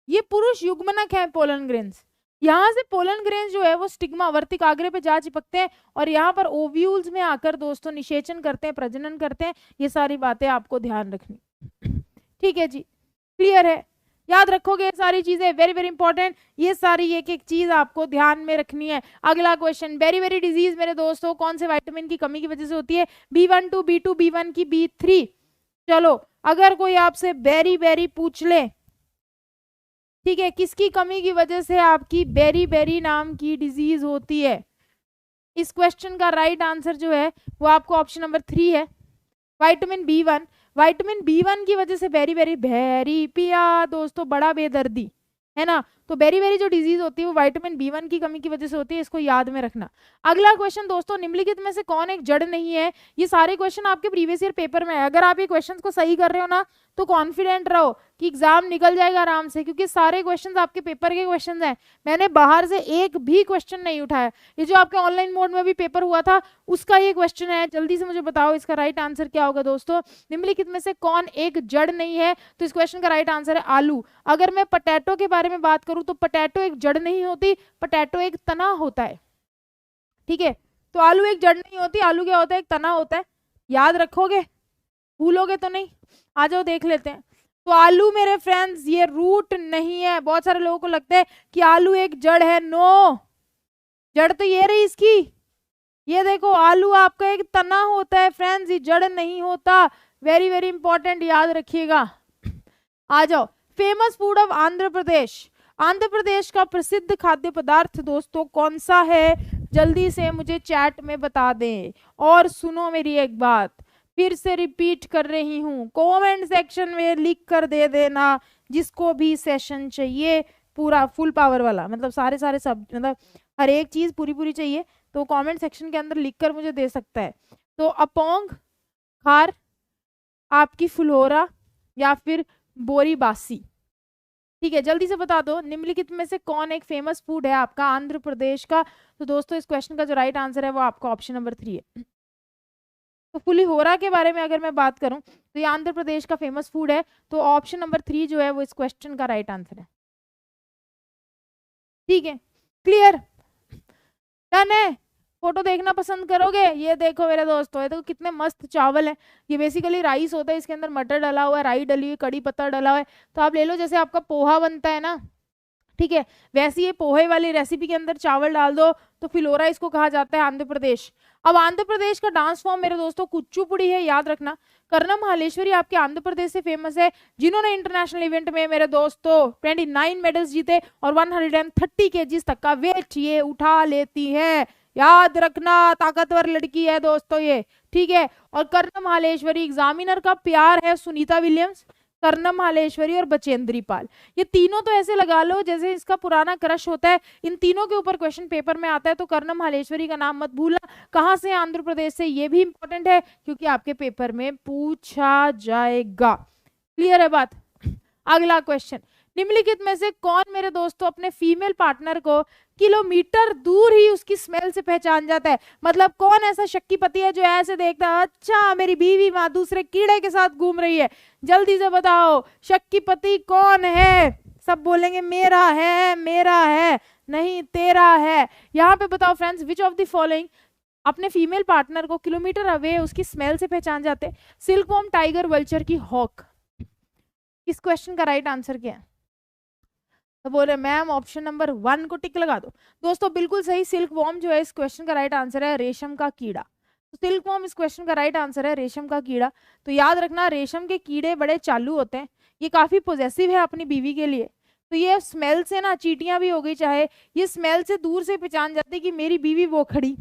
[SPEAKER 1] ये पुरुष युग्मनक है पोलन ग्रेन्स। यहाँ से पोलन ग्रेन्स जो है वो स्टिग्मा वर्तिकाग्र पे जा चिपकते हैं और यहाँ पर ओव्यूल्स में आकर दोस्तों निषेचन करते हैं, प्रजनन करते हैं। ये सारी बातें आपको ध्यान रखनी। ठीक है जी, क्लियर है? याद रखोगे ये सारी चीजें, वेरी वेरी इंपॉर्टेंट। ये सारी एक एक चीज आपको ध्यान में रखनी है। अगला क्वेश्चन, बेरी बेरी डिजीज मेरे दोस्तों कौन से विटामिन की कमी की वजह से होती है? B12, B2, B1 की B3। चलो, अगर कोई आपसे बेरी बेरी पूछ ले, ठीक है, किसकी कमी की वजह से आपकी बेरी बेरी नाम की डिजीज होती है? इस क्वेश्चन का राइट आंसर जो है वो आपको ऑप्शन नंबर 3 है, विटामिन B1। विटामिन B1 की वजह से बेरी बेरी भेरी पिया दोस्तों, बड़ा बेदर्दी, है ना। तो बेरी बेरी जो डिजीज होती है वो विटामिन B1 की कमी की वजह से होती है, इसको याद में रखना। अगला क्वेश्चन दोस्तों, निम्नलिखित में से कौन एक जड़ नहीं है? ये सारे क्वेश्चन आपके प्रीवियस ईयर पेपर में है। अगर आप ये क्वेश्चन को सही कर रहे हो ना तो कॉन्फिडेंट रहो कि एग्जाम निकल जाएगा आराम से, क्योंकि सारे क्वेश्चंस आपके पेपर के क्वेश्चंस हैं। मैंने बाहर से एक भी क्वेश्चन नहीं उठाया। ये जो आपके ऑनलाइन मोड में भी पेपर हुआ था उसका ये क्वेश्चन है। जल्दी से मुझे बताओ इसका राइट आंसर क्या होगा दोस्तों। निम्नलिखित में से कौन एक जड़ नहीं है? तो इस क्वेश्चन का राइट आंसर है आलू। अगर मैं पोटैटो के बारे में बात करूं तो पोटैटो एक जड़ नहीं होती, पोटैटो एक तना होता है। ठीक है, तो आलू एक जड़ नहीं होती, आलू क्या होता है? एक तना होता है। याद रखोगे, भूलोगे तो नहीं? आ जाओ देख लेते हैं। तो आलू मेरे फ्रेंड्स ये रूट नहीं है। बहुत सारे लोगों को लगता है कि आलू एक जड़ है। नो, जड़ तो ये रही इसकी, ये देखो आलू आपका एक तना होता है फ्रेंड्स, ये जड़ नहीं होता। वेरी वेरी इंपॉर्टेंट, याद रखिएगा। आ जाओ, famous food of Andhra Pradesh. Andhra Pradesh का प्रसिद्ध खाद्य पदार्थ दोस्तों कौन सा है? जल्दी से मुझे चैट में बता दें। और सुनो मेरी एक बात, फिर से रिपीट कर रही हूँ, कमेंट सेक्शन में लिख कर दे देना। जिसको भी सेशन चाहिए पूरा फुल पावर वाला, मतलब सारे सारे सब, मतलब हर एक चीज पूरी पूरी चाहिए, तो कमेंट सेक्शन के अंदर लिखकर मुझे दे सकता है। तो अपोंग, खार, आपकी फुलोरा, या फिर बोरीबासी। ठीक है, जल्दी से बता दो निम्नलिखित में से कौन एक फेमस फूड है आपका आंध्र प्रदेश का। तो दोस्तों इस क्वेश्चन का जो राइट आंसर है वो आपका ऑप्शन नंबर 3 है। तो फुलीहोरा के बारे में अगर मैं बात करूं तो ये आंध्र प्रदेश का फेमस फूड है। तो ऑप्शन नंबर 3 जो है वो इस क्वेश्चन का राइट आंसर है। ठीक है, क्लियर, डन है। फोटो देखना पसंद करोगे? ये देखो मेरे दोस्तों, ये देखो कितने मस्त चावल है। ये बेसिकली राइस होता है, इसके अंदर मटर डला हुआ है, राई डली हुई, कड़ी पत्ता डला हुआ है। तो आप ले लो, जैसे आपका पोहा बनता है ना, ठीक है, वैसे ये पोहे वाली रेसिपी के अंदर चावल डाल दो तो फिलोरा इसको कहा जाता है आंध्र प्रदेश। अब आंध्र प्रदेश का डांस फॉर्म मेरे दोस्तों कुच्चुपुड़ी है, याद रखना। कर्णम हालेश्वरी आपके आंध्र प्रदेश से फेमस है, जिन्होंने इंटरनेशनल इवेंट में मेरे दोस्तों 29 मेडल्स जीते और 130 केजीज तक का वेट ये उठा लेती है। याद रखना, ताकतवर लड़की है दोस्तों ये। ठीक है, और कर्णम हालेश्वरी एग्जामिनर का प्यार है सुनीता विलियम्स, कर्णम हालेश्वरी और बचेंद्री पाल। ये तीनों तो ऐसे लगा लो जैसे इसका पुराना क्रश होता है। इन तीनों के ऊपर क्वेश्चन पेपर में आता है, तो कर्णम हालेश्वरी का नाम मत भूलना। कहाँ से? आंध्र प्रदेश से। ये भी इंपॉर्टेंट है क्योंकि आपके पेपर में पूछा जाएगा। क्लियर है बात? अगला क्वेश्चन, निम्नलिखित में से कौन मेरे दोस्तों अपने फीमेल पार्टनर को किलोमीटर दूर ही उसकी स्मेल से पहचान जाता है? मतलब कौन ऐसा शक्की पति है जो ऐसे देखता है, अच्छा मेरी बीवी वहां दूसरे कीड़े के साथ घूम रही है? जल्दी से बताओ शक्की पति कौन है? सब बोलेंगे मेरा है, मेरा है, नहीं तेरा है। यहाँ पे बताओ friends, which of the following अपने फीमेल पार्टनर को किलोमीटर अवे उसकी स्मेल से पहचान जाते हैं? सिल्कवॉर्म, टाइगर, वल्चर की हॉक। इस क्वेश्चन का राइट आंसर क्या है? तो बोले मैम ऑप्शन नंबर 1 को टिक लगा दो। दोस्तों बिल्कुल सही, सिल्क वॉर्म जो है इस क्वेश्चन का राइट आंसर है, रेशम का कीड़ा। तो सिल्क वॉर्म इस क्वेश्चन का राइट आंसर है, रेशम का कीड़ा। तो याद रखना रेशम के कीड़े बड़े चालू होते हैं, ये काफी पॉजेसिव है अपनी बीवी के लिए। तो ये स्मेल से ना, चींटियां भी हो गई चाहे, ये स्मेल से दूर से पहचान जाती है कि मेरी बीवी वो खड़ी,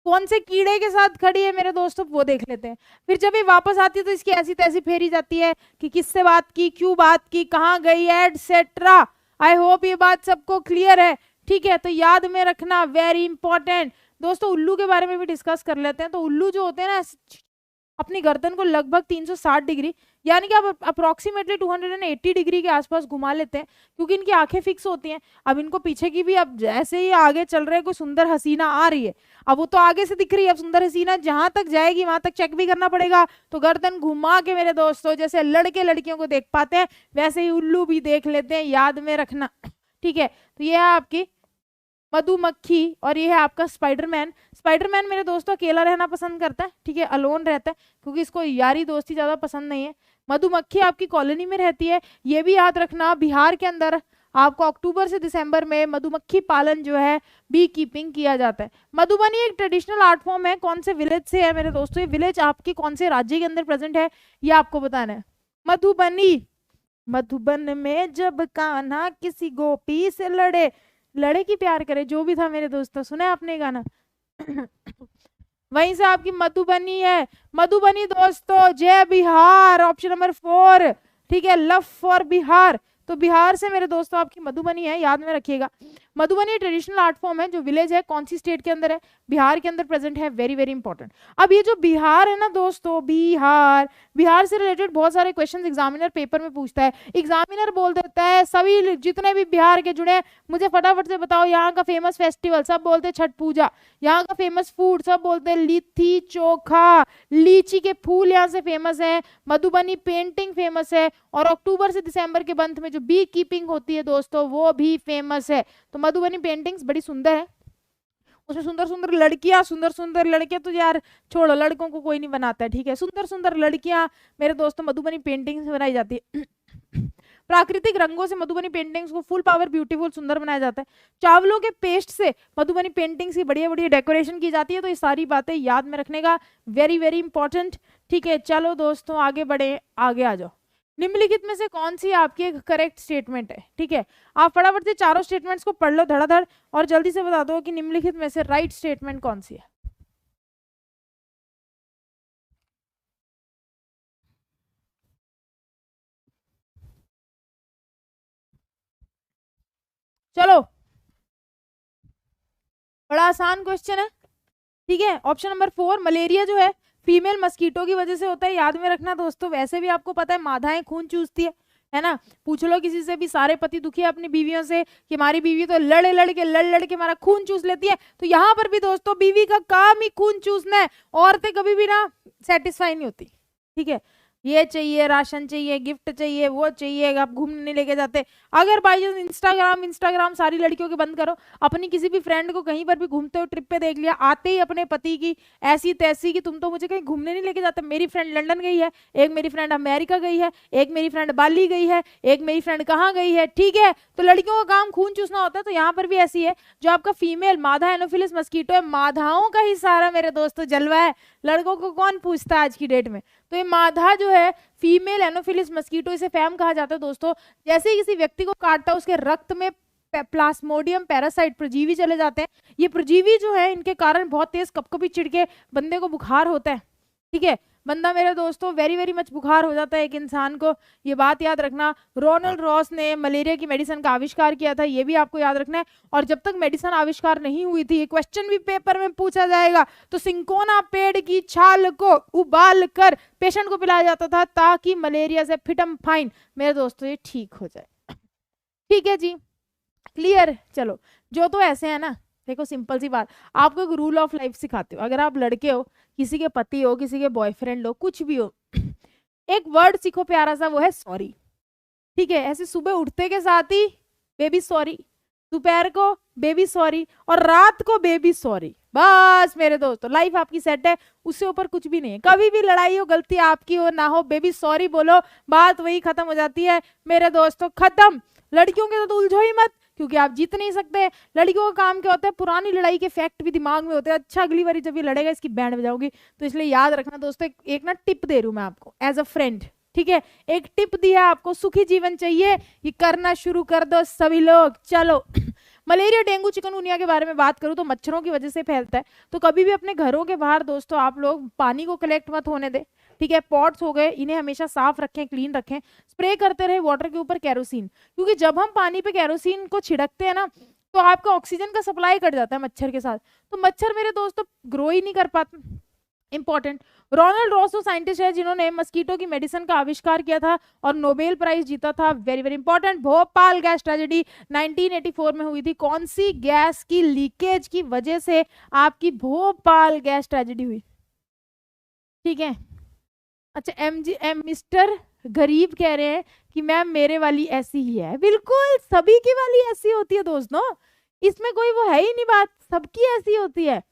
[SPEAKER 1] कौन से कीड़े के साथ खड़ी है मेरे दोस्तों, वो देख लेते हैं। फिर जब ये वापस आती है तो इसकी ऐसी तैसी फेरी जाती है कि किससे बात की, क्यों बात की, कहाँ गई, एटसेट्रा। आई होप ये बात सबको क्लियर है। ठीक है, तो याद में रखना, वेरी इंपॉर्टेंट। दोस्तों उल्लू के बारे में भी डिस्कस कर लेते हैं। तो उल्लू जो होते हैं ना, अपनी गर्दन को लगभग 360 डिग्री यानी कि आप अप्रोक्सीमेटली 280 डिग्री के आसपास घुमा लेते हैं, क्योंकि इनकी आंखें फिक्स होती हैं। अब इनको पीछे की भी, अब जैसे ही आगे चल रहे हैं कोई सुंदर हसीना आ रही है, अब वो तो आगे से दिख रही है, अब सुंदर हसीना जहां तक जाएगी वहां तक चेक भी करना पड़ेगा। तो गर्दन घुमा के मेरे दोस्तों, जैसे लड़के लड़कियों को देख पाते हैं वैसे ही उल्लू भी देख लेते हैं, याद में रखना। ठीक है, तो ये है आपकी मधुमक्खी और ये है आपका स्पाइडरमैन। स्पाइडरमैन मेरे दोस्तों अकेला रहना पसंद करता है, ठीक है, अलोन रहता है, क्योंकि इसको यारी दोस्ती ज्यादा पसंद नहीं है। मधुमक्खी आपकी कॉलोनी में रहती है, ये भी याद रखना। बिहार के अंदर आपको अक्टूबर से दिसंबर में मधुमक्खी पालन जो है, बी कीपिंग किया जाता है। मधुबनी एक ट्रेडिशनल आर्ट फॉर्म है, कौन से विलेज से है मेरे दोस्तों, ये विलेज आपके कौन से राज्य के अंदर प्रेजेंट है ये आपको बताना है। मधुबनी, मधुबन में जब कान्हा किसी गोपी से लड़े, लड़े की प्यार करे, जो भी था मेरे दोस्तों, सुना है आपने गाना? वहीं से आपकी मधुबनी है। मधुबनी दोस्तों, जय बिहार, ऑप्शन नंबर 4। ठीक है, लव फॉर बिहार। तो बिहार से मेरे दोस्तों आपकी मधुबनी है, याद में रखिएगा। मधुबनी ट्रेडिशनल आर्ट फॉर्म है, जो विलेज है कौन सी स्टेट के अंदर है, बिहार के अंदर प्रेजेंट है, वेरी वेरी इंपॉर्टेंट। अब ये जो बिहार है ना दोस्तों, बिहार, बिहार से रिलेटेड बहुत सारे क्वेश्चंस एग्जामिनर पेपर में पूछता है। एग्जामिनर बोल देता है सभी जितने भी बिहार के जुड़े हैं मुझे फटाफट से बताओ यहाँ का फेमस फेस्टिवल, सब बोलते हैं छठ पूजा। यहाँ का फेमस फूड, सब बोलते हैं लिट्टी चोखा, लीची के फूल यहाँ से फेमस है, मधुबनी पेंटिंग फेमस है, और अक्टूबर से दिसंबर के मंथ में जो बी कीपिंग होती है दोस्तों वो भी फेमस है। तो मधुबनी पेंटिंग्स बड़ी सुंदर है, उसमें सुंदर सुंदर लड़कियां, सुंदर सुंदर लड़के, तो यार छोड़ो, लड़कों को कोई नहीं बनाता है, ठीक है, सुंदर सुंदर लड़कियां मेरे दोस्तों मधुबनी पेंटिंग से बनाई जाती है। प्राकृतिक रंगों से मधुबनी पेंटिंग्स को फुल पावर ब्यूटीफुल सुंदर बनाया जाता है। चावलों के पेस्ट से मधुबनी पेंटिंग्स की बढ़िया बढ़िया डेकोरेशन की जाती है। तो ये सारी बातें याद में रखने का, वेरी वेरी इंपॉर्टेंट। ठीक है, चलो दोस्तों आगे बढ़े, आगे आ जाओ। निम्नलिखित में से कौन सी आपकी एक करेक्ट स्टेटमेंट है? ठीक है, आप फटाफट से चारों स्टेटमेंट्स को पढ़ लो धड़ाधड़ और जल्दी से बता दो कि निम्नलिखित में से राइट स्टेटमेंट कौन सी है। चलो, बड़ा आसान क्वेश्चन है। ठीक है, ऑप्शन नंबर 4, मलेरिया जो है फीमेल मस्कीटो की वजह से होता है, याद में रखना दोस्तों। वैसे भी आपको पता है मादाएं खून चूसती है ना, पूछ लो किसी से भी, सारे पति दुखी है अपनी बीवियों से कि हमारी बीवी तो लड़ लड़ के हमारा खून चूस लेती है। तो यहाँ पर भी दोस्तों बीवी का काम ही खून चूसना है, औरतें कभी भी ना सेटिस्फाई नहीं होती। ठीक है, ये चाहिए, राशन चाहिए, गिफ्ट चाहिए, वो चाहिए, आप घूमने नहीं लेके जाते। अगर बाई चांस इंस्टाग्राम सारी लड़कियों के बंद करो, अपनी किसी भी फ्रेंड को कहीं पर भी घूमते हुए ट्रिप पे देख लिया, आते ही अपने पति की ऐसी तैसी कि तुम तो मुझे कहीं घूमने नहीं लेके जाते। मेरी फ्रेंड लंदन गई है, एक मेरी फ्रेंड अमेरिका गई है, एक मेरी फ्रेंड बाली गई है, एक मेरी फ्रेंड कहाँ गई है। ठीक है, तो लड़कियों का काम खून चूसना होता है। तो यहाँ पर भी ऐसी है, जो आपका फीमेल मादा एनोफिलिस मस्कीटो है, माधाओं का ही सारा मेरे दोस्तों जलवा है, लड़कों को कौन पूछता है आज की डेट में। तो ये मादा जो है फीमेल एनोफिलिस मस्कीटो, इसे फैम कहा जाता है दोस्तों। जैसे ही किसी व्यक्ति को काटता है उसके रक्त में प्लाज्मोडियम पैरासाइट परजीवी चले जाते हैं। ये परजीवी जो है इनके कारण बहुत तेज कपकपी चिढ़के बंदे को बुखार होता है। ठीक है, बंदा मेरे दोस्तों वेरी वेरी मच बुखार हो जाता है एक इंसान को, ये बात याद रखना। रोनाल्ड रॉस ने मलेरिया की मेडिसिन का आविष्कार किया था, ये भी आपको याद रखना है। और जब तक मेडिसिन आविष्कार नहीं हुई थी, ये क्वेश्चन भी पेपर में पूछा जाएगा, तो सिंकोना पेड़ की छाल को उबाल कर पेशेंट को पिलाया जाता था ताकि मलेरिया से फिटम फाइन मेरे दोस्तों ये ठीक हो जाए। ठीक है जी, क्लियर। चलो, जो तो ऐसे है ना, देखो सिंपल सी बात, आपको एक रूल ऑफ लाइफ सिखाते हो। अगर आप लड़के हो, किसी के पति हो, किसी के बॉयफ्रेंड हो, कुछ भी हो, एक वर्ड सीखो प्यारा सा, वो है सॉरी। ठीक है, ऐसे सुबह उठते के साथ ही बेबी सॉरी, दोपहर को बेबी सॉरी, और रात को बेबी सॉरी। बस मेरे दोस्तों लाइफ आपकी सेट है, उससे ऊपर कुछ भी नहीं है। कभी भी लड़ाई हो, गलती आपकी हो ना हो, बेबी सॉरी बोलो, बात वही खत्म हो जाती है मेरे दोस्तों, खत्म। लड़कियों के साथ उलझो ही मत, क्योंकि आप जीत नहीं सकते। लड़कियों का काम क्या होता है, पुरानी लड़ाई के फैक्ट भी दिमाग में होते हैं, अच्छा अगली बार जब ये लड़ेगा इसकी बैंड बजाओगी। तो इसलिए याद रखना दोस्तों, एक ना टिप दे रही हूं मैं आपको एज अ फ्रेंड, ठीक है, एक टिप दिया आपको, सुखी जीवन चाहिए, ये करना शुरू कर दो सभी लोग। चलो मलेरिया, डेंगू, चिकनगुनिया के बारे में बात करूं तो मच्छरों की वजह से फैलता है। तो कभी भी अपने घरों के बाहर दोस्तों आप लोग पानी को कलेक्ट मत होने दे, ठीक है। पॉट्स हो गए, इन्हें हमेशा साफ रखें, क्लीन रखें। स्प्रे करते रहे वाटर के ऊपर केरोसिन, क्योंकि जब हम पानी पे केरोसिन को छिड़कते हैं ना, तो आपका ऑक्सीजन का सप्लाई कट जाता है मच्छर के साथ, तो मच्छर मेरे दोस्तों ग्रो ही नहीं कर पाते। इंपॉर्टेंट, रोनाल्ड रॉसो साइंटिस्ट है जिन्होंने मस्कीटो की मेडिसिन का आविष्कार किया था और नोबेल प्राइज जीता था। Very very important, Bhopal gas tragedy 1984 में हुई थी। कौन सी गैस की लीकेज की वजह से आपकी भोपाल गैस ट्रेजेडी हुई, ठीक है। अच्छा, मिस्टर गरीब कह रहे हैं कि मैम मेरे वाली ऐसी ही है। बिल्कुल सभी की वाली ऐसी होती है दोस्तों, इसमें कोई वो है ही नहीं बात, सबकी ऐसी होती है।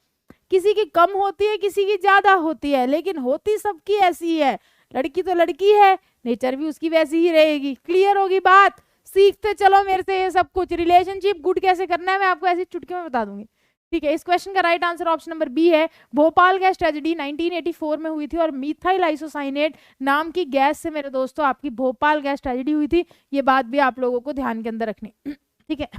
[SPEAKER 1] किसी की कम होती है, किसी की ज्यादा होती है, लेकिन होती सबकी ऐसी है। लड़की तो लड़की है, नेचर भी उसकी वैसी ही रहेगी। क्लियर होगी बात, सीखते चलो मेरे से ये सब कुछ। रिलेशनशिप गुड कैसे करना है मैं आपको ऐसी चुटकी में बता दूंगी, ठीक है। इस क्वेश्चन का right answer option number B है। भोपाल गैस ट्रेजेडी 1984 में हुई थी और मिथाइल आइसोसाइनेट नाम की गैस से मेरे दोस्तों आपकी भोपाल गैस ट्रेजेडी हुई थी। ये बात भी आप लोगों को ध्यान के अंदर रखनी, ठीक है।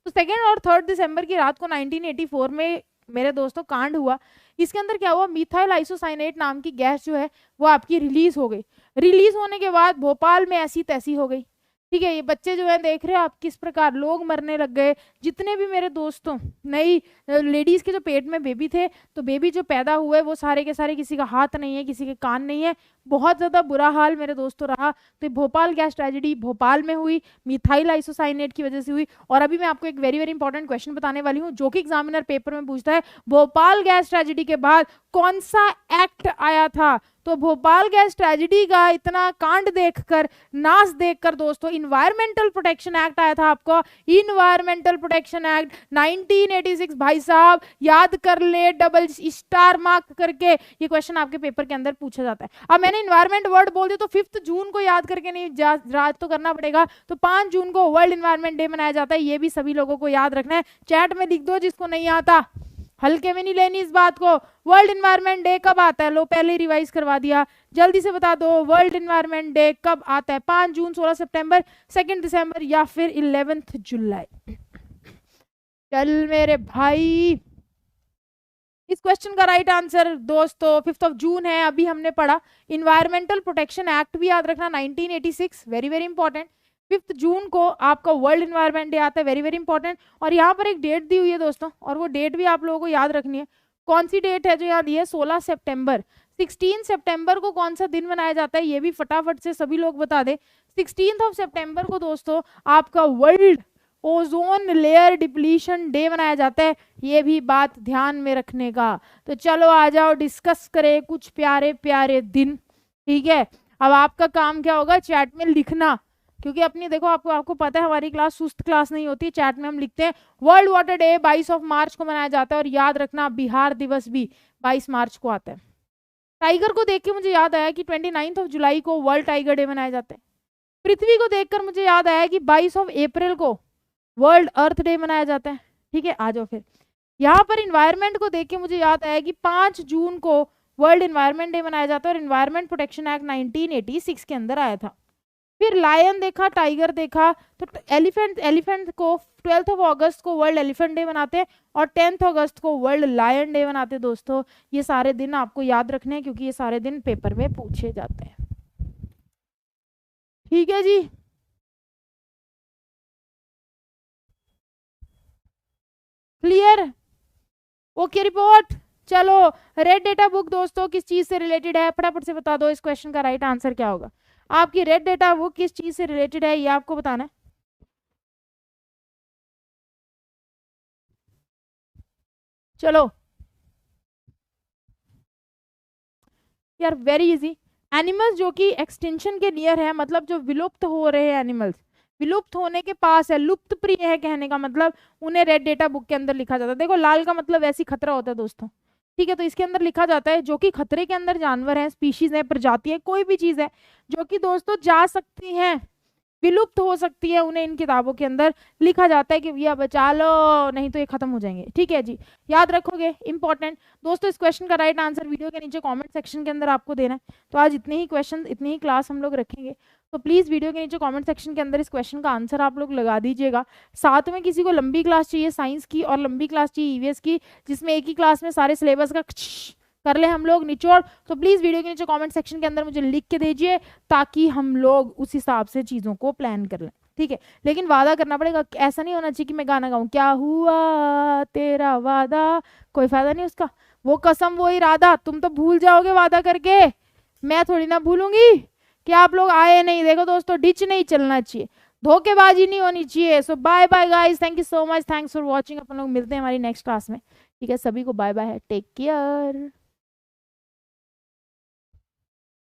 [SPEAKER 1] तो 2 और 3 दिसंबर की रात को 1984 में मेरे दोस्तों कांड हुआ। इसके अंदर क्या हुआ, मिथाइल आइसोसाइनेट नाम की गैस जो है वो आपकी रिलीज हो गई। रिलीज होने के बाद भोपाल में ऐसी तैसी हो गई, ठीक है। ये बच्चे जो है देख रहे हो आप किस प्रकार लोग मरने लग गए। जितने भी मेरे दोस्तों नई लेडीज के जो पेट में बेबी थे, तो बेबी जो पैदा हुए वो सारे के सारे, किसी का हाथ नहीं है, किसी के कान नहीं है, बहुत ज्यादा बुरा हाल मेरे दोस्तों रहा। तो भोपाल गैस ट्रेजेडी भोपाल में हुई, मिथाइल आइसोसाइनेट की वजह से हुई। और अभी मैं आपको एक वेरी वेरी इंपॉर्टेंट क्वेश्चन बताने वाली हूँ, जो कि एग्जामिनर पेपर में पूछता है, भोपाल गैस ट्रेजेडी के बाद कौन सा एक्ट आया था। तो भोपाल गैस ट्रेजेडी का इतना कांड देखकर, नाश देखकर दोस्तों, इन्वायरमेंटल प्रोटेक्शन एक्ट आया था आपको। इन्वायरमेंटल प्रोटेक्शन एक्ट 1986, भाई साहब याद कर ले, डबल स्टार मार्क करके ये क्वेश्चन आपके पेपर के अंदर पूछा जाता है। अब मैंने इन्वायरमेंट वर्ड बोल दिया तो 5 जून को याद करके नहीं याद तो करना पड़ेगा। तो 5 जून को वर्ल्ड इन्वायरमेंट डे मनाया जाता है, ये भी सभी लोगों को याद रखना है। चैट में लिख दो जिसको नहीं आता, हल्के में नहीं लेनी इस बात को। वर्ल्ड इन्वायरमेंट डे कब आता है, लो पहले रिवाइज करवा दिया, जल्दी से बता दो वर्ल्ड इन्वायरमेंट डे कब आता है। 5 जून, 16 सितंबर, 2 दिसंबर या फिर 11 जुलाई। चल मेरे भाई, इस क्वेश्चन का राइट आंसर दोस्तों 5 जून है, अभी हमने पढ़ा। इन्वायरमेंटल प्रोटेक्शन एक्ट भी याद रखना 1986, वेरी वेरी इंपॉर्टेंट। 5 जून को आपका वर्ल्ड इन्वायरमेंट डे आता है, वेरी वेरी इंपॉर्टेंट। और यहाँ पर एक डेट दी हुई है दोस्तों, और वो डेट भी आप लोगों को याद रखनी है। कौन सी डेट है जो यहाँ दी है, 16 सितंबर। 16 सितंबर को कौन सा दिन मनाया जाता है, ये भी फटाफट से सभी लोग बता दे। 16 सितंबर को दोस्तों आपका world ozone layer depletion day मनाया जाता है, ये भी बात ध्यान में रखने का। तो चलो आ जाओ डिस्कस करें कुछ प्यारे प्यारे दिन, ठीक है। अब आपका काम क्या होगा, चैट में लिखना, क्योंकि अपनी देखो आपको पता है हमारी क्लास सुस्त क्लास नहीं होती। चैट में हम लिखते हैं वर्ल्ड वाटर डे 22 मार्च को मनाया जाता है, और याद रखना बिहार दिवस भी 22 मार्च को आता है। टाइगर को देख के मुझे याद आया कि 29 जुलाई को वर्ल्ड टाइगर डे मनाया जाता है। पृथ्वी को देखकर मुझे याद आया कि 22 अप्रैल को वर्ल्ड अर्थ डे मनाया जाता है, ठीक है। आ जाओ फिर यहाँ पर इन्वायरमेंट को देख के मुझे याद आया कि 5 जून को वर्ल्ड इन्वायरमेंट डे मनाया जाता है, और इन्वायरमेंट प्रोटेक्शन एक्ट 1986 के अंदर आया था। फिर लायन देखा, टाइगर देखा, तो एलिफेंट को 12 अगस्त को वर्ल्ड एलिफेंट डे मनाते हैं, और 10 अगस्त को वर्ल्ड लायन डे मनाते हैं दोस्तों। ये सारे दिन आपको याद रखने हैं, क्योंकि ये सारे दिन पेपर में पूछे जाते हैं, ठीक है जी। Clear, okay report. चलो रेड डेटा बुक दोस्तों किस चीज से रिलेटेड है, फटाफट से बता दो इस क्वेश्चन का राइट आंसर क्या होगा। आपकी रेड डेटा बुक किस चीज से रिलेटेड है ये आपको बताना है। चलो यार वेरी इजी, एनिमल्स जो कि एक्सटिंक्शन के नियर है, मतलब जो विलुप्त हो रहे हैं एनिमल्स, विलुप्त होने के पास है, लुप्त प्रिय है, कहने का मतलब उन्हें रेड डेटा बुक के अंदर लिखा जाता है। देखो लाल का मतलब ऐसी खतरा होता है दोस्तों, ठीक है। तो इसके अंदर लिखा जाता है जो कि खतरे के अंदर जानवर हैं, स्पीशीज है, प्रजाति है, कोई भी चीज है जो कि दोस्तों जा सकती है, विलुप्त हो सकती है, उन्हें इन किताबों के अंदर लिखा जाता है कि भैया बचा लो, नहीं तो ये खत्म हो जाएंगे। ठीक है जी, याद रखोगे, इंपॉर्टेंट दोस्तों। इस क्वेश्चन का राइट आंसर वीडियो के नीचे कमेंट सेक्शन के अंदर आपको देना है। तो आज इतने ही क्वेश्चन, इतनी ही क्लास हम लोग रखेंगे, तो प्लीज़ वीडियो के नीचे कमेंट सेक्शन के अंदर इस क्वेश्चन का आंसर आप लोग लगा दीजिएगा। साथ में किसी को लंबी क्लास चाहिए साइंस की और लंबी क्लास चाहिए ईवीएस की, जिसमें एक ही क्लास में सारे सिलेबस का कर ले हम लोग निचोड़, तो प्लीज़ वीडियो के नीचे कमेंट सेक्शन के अंदर मुझे लिख के दीजिए, ताकि हम लोग उस हिसाब से चीज़ों को प्लान कर लें। ठीक है, लेकिन वादा करना पड़ेगा, ऐसा नहीं होना चाहिए कि मैं गाना गाऊं, क्या हुआ तेरा वादा, कोई फायदा नहीं उसका, वो कसम वो इरादा, तुम तो भूल जाओगे वादा करके, मैं थोड़ी ना भूलूंगी कि आप लोग आए नहीं। देखो दोस्तों, डिच नहीं चलना चाहिए, धोखेबाजी नहीं होनी चाहिए। So bye bye guys, thank you so much, thanks for watching. अपन लोग मिलते हैं हमारी नेक्स्ट क्लास में। ठीक है, सभी को बाय बाय, टेक केयर।